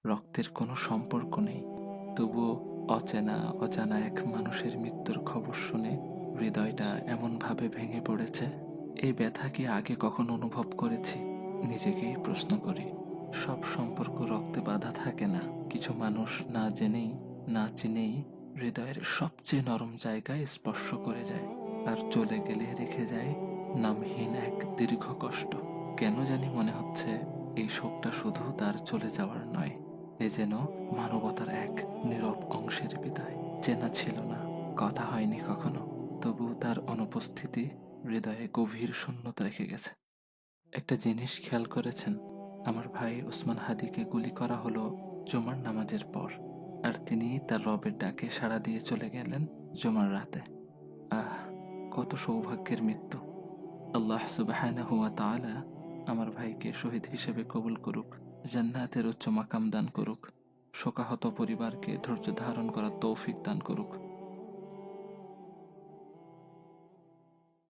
রক্তের কোনো সম্পর্ক নেই, তবুও অজানা এক মানুষের মৃত্যুর খবর শুনে হৃদয়টা এমনভাবে ভেঙে পড়েছে। এই ব্যথা কি আগে কখনো অনুভব করেছি? নিজেকেই প্রশ্ন করি। সব সম্পর্ক রক্তে বাঁধা থাকে না। কিছু মানুষ না জেনেই না চিনেই হৃদয়ের সবচেয়ে নরম জায়গায় স্পর্শ করে যায়, আর চলে গেলে রেখে যায় নামহীন এক দীর্ঘ কষ্ট। কেন জানি মনে হচ্ছে এই শোকটা শুধু তার চলে যাওয়ার নয়, এ যেন মানবতার এক নীরব অংশের বিদায়। চেনা ছিল না, কথা হয়নি কখনো, তবু তার অনুপস্থিতি হৃদয়ে গভীর শূন্যতা রেখে গেছে। একটা জিনিস খেয়াল করেছেন? আমার ভাই ওসমান হাদিকে গুলি করা হলো জুমার নামাজের পর, আর তিনি তার রবের ডাকে সাড়া দিয়ে চলে গেলেন জুমার রাতে। আহ, কত সৌভাগ্যের মৃত্যু! আল্লাহ সুবহানাহু ওয়া তাআলা আমার ভাইকে শহীদ হিসেবে কবুল করুক, জান্নাতের উচ্চ মাকাম দান করুক, শোকাহত পরিবারকে ধৈর্য ধারণ করার তৌফিক দান করুক।